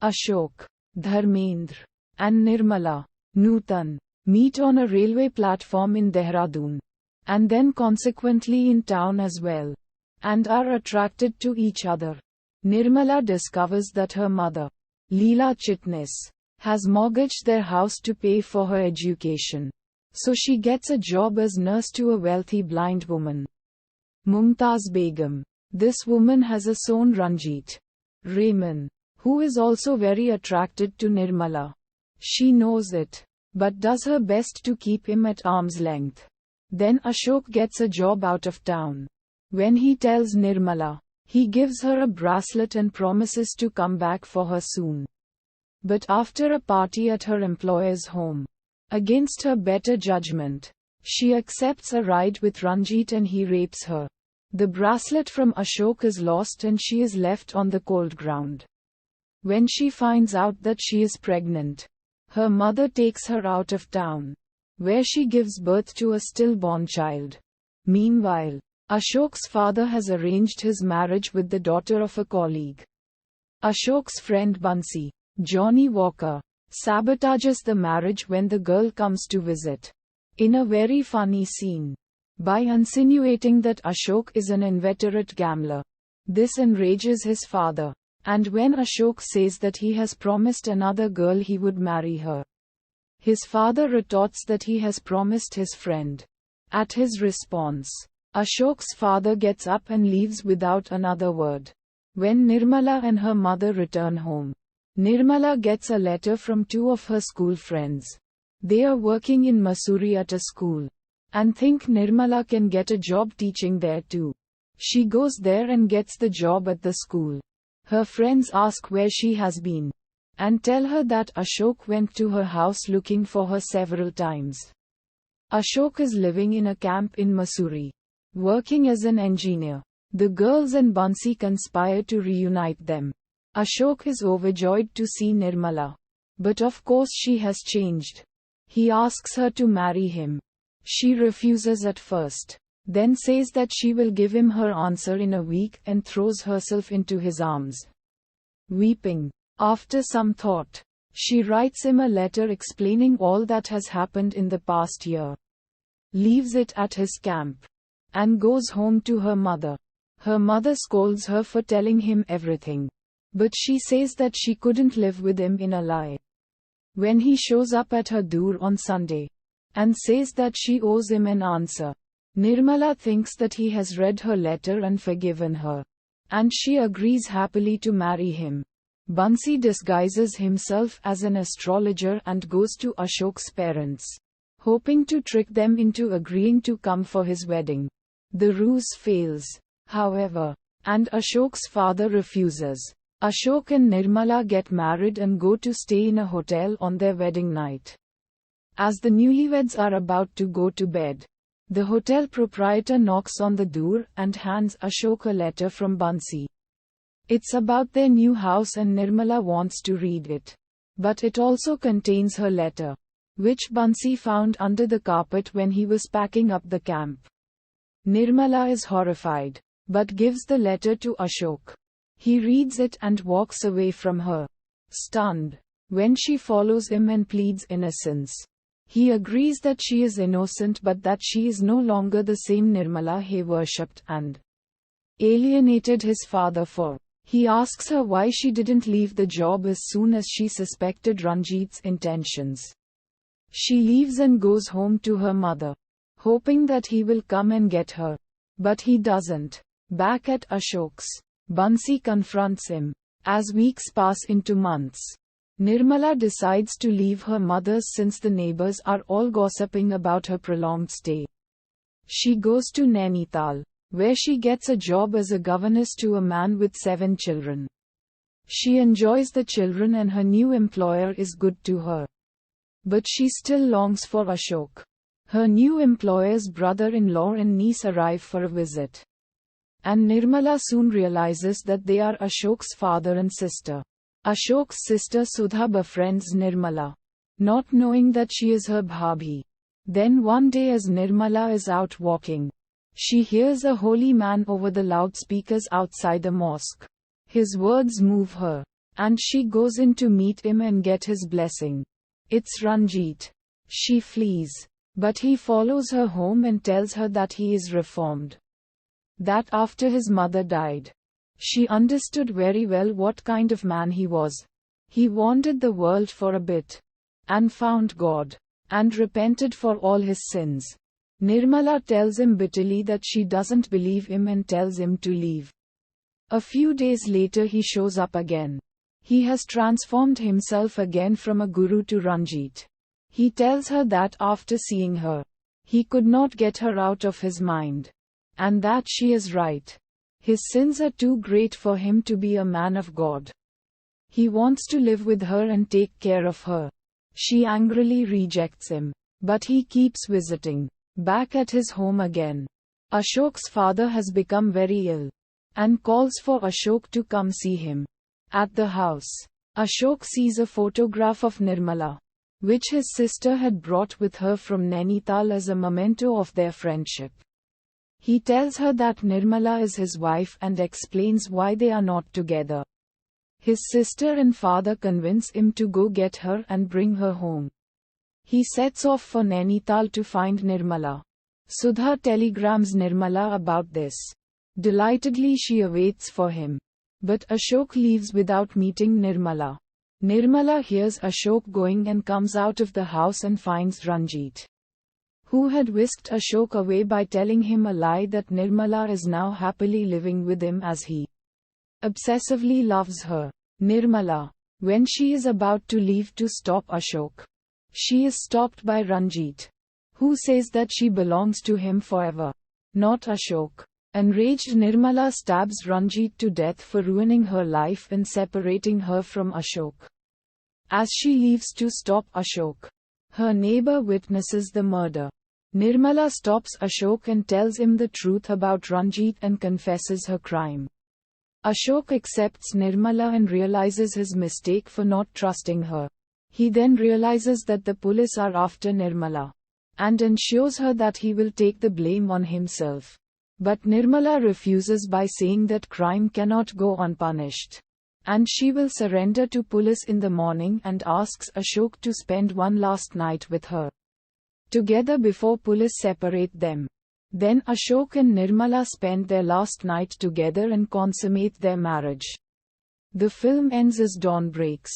Ashok, Dharmendra, and Nirmala, Nutan, meet on a railway platform in Dehradun, and then consequently in town as well, and are attracted to each other. Nirmala discovers that her mother, Leela Chitnis, has mortgaged their house to pay for her education. So she gets a job as nurse to a wealthy blind woman, Mumtaz Begum. This woman has a son Ranjit Raman, who is also very attracted to Nirmala. She knows it, but does her best to keep him at arm's length. Then Ashok gets a job out of town. When he tells Nirmala, he gives her a bracelet and promises to come back for her soon. But after a party at her employer's home, against her better judgment, she accepts a ride with Ranjit and he rapes her. The bracelet from Ashok is lost and she is left on the cold ground. When she finds out that she is pregnant, her mother takes her out of town, where she gives birth to a stillborn child. Meanwhile, Ashok's father has arranged his marriage with the daughter of a colleague. Ashok's friend Bansi, Johnny Walker, sabotages the marriage when the girl comes to visit, in a very funny scene, by insinuating that Ashok is an inveterate gambler. This enrages his father, and when Ashok says that he has promised another girl he would marry her, his father retorts that he has promised his friend. At his response, Ashok's father gets up and leaves without another word. When Nirmala and her mother return home, Nirmala gets a letter from two of her school friends. They are working in Mussoorie at a school, and think Nirmala can get a job teaching there too. She goes there and gets the job at the school. Her friends ask where she has been, and tell her that Ashok went to her house looking for her several times. Ashok is living in a camp in Mussoorie, working as an engineer. The girls and Bansi conspire to reunite them. Ashok is overjoyed to see Nirmala, but of course she has changed. He asks her to marry him. She refuses at first, then says that she will give him her answer in a week and throws herself into his arms. Weeping, after some thought, she writes him a letter explaining all that has happened in the past year, leaves it at his camp, and goes home to her mother. Her mother scolds her for telling him everything, but she says that she couldn't live with him in a lie. When he shows up at her door on Sunday, and says that she owes him an answer, Nirmala thinks that he has read her letter and forgiven her, and she agrees happily to marry him. Bansi disguises himself as an astrologer and goes to Ashok's parents, hoping to trick them into agreeing to come for his wedding. The ruse fails, however, and Ashok's father refuses. Ashok and Nirmala get married and go to stay in a hotel on their wedding night. As the newlyweds are about to go to bed, the hotel proprietor knocks on the door and hands Ashok a letter from Bansi. It's about their new house and Nirmala wants to read it. But it also contains her letter, which Bansi found under the carpet when he was packing up the camp. Nirmala is horrified, but gives the letter to Ashok. He reads it and walks away from her, stunned. When she follows him and pleads innocence, he agrees that she is innocent but that she is no longer the same Nirmala he worshipped and alienated his father for. He asks her why she didn't leave the job as soon as she suspected Ranjit's intentions. She leaves and goes home to her mother, hoping that he will come and get her. But he doesn't. Back at Ashok's, Bansi confronts him. As weeks pass into months, Nirmala decides to leave her mother's since the neighbors are all gossiping about her prolonged stay. She goes to Nainital, where she gets a job as a governess to a man with 7 children. She enjoys the children and her new employer is good to her. But she still longs for Ashok. Her new employer's brother-in-law and niece arrive for a visit, and Nirmala soon realizes that they are Ashok's father and sister. Ashok's sister Sudha befriends Nirmala, not knowing that she is her bhabhi. Then one day as Nirmala is out walking, she hears a holy man over the loudspeakers outside the mosque. His words move her, and she goes in to meet him and get his blessing. It's Ranjit. She flees, but he follows her home and tells her that he is reformed. That after his mother died, she understood very well what kind of man he was. He wandered the world for a bit, and found God, and repented for all his sins. Nirmala tells him bitterly that she doesn't believe him and tells him to leave. A few days later he shows up again. He has transformed himself again from a guru to Ranjit. He tells her that after seeing her, he could not get her out of his mind, and that she is right. His sins are too great for him to be a man of God. He wants to live with her and take care of her. She angrily rejects him, but he keeps visiting. Back at his home again, Ashok's father has become very ill, and calls for Ashok to come see him. At the house, Ashok sees a photograph of Nirmala, which his sister had brought with her from Nainital as a memento of their friendship. He tells her that Nirmala is his wife and explains why they are not together. His sister and father convince him to go get her and bring her home. He sets off for Nainital to find Nirmala. Sudha telegrams Nirmala about this. Delightedly she awaits for him. But Ashok leaves without meeting Nirmala. Nirmala hears Ashok going and comes out of the house and finds Ranjit, who had whisked Ashok away by telling him a lie that Nirmala is now happily living with him as he obsessively loves her. Nirmala, when she is about to leave to stop Ashok, she is stopped by Ranjit, who says that she belongs to him forever, not Ashok. Enraged, Nirmala stabs Ranjit to death for ruining her life and separating her from Ashok. As she leaves to stop Ashok, her neighbor witnesses the murder. Nirmala stops Ashok and tells him the truth about Ranjit and confesses her crime. Ashok accepts Nirmala and realizes his mistake for not trusting her. He then realizes that the police are after Nirmala, and ensures her that he will take the blame on himself. But Nirmala refuses by saying that crime cannot go unpunished, and she will surrender to police in the morning and asks Ashok to spend one last night with her together before police separate them. Then Ashok and Nirmala spend their last night together and consummate their marriage. The film ends as dawn breaks.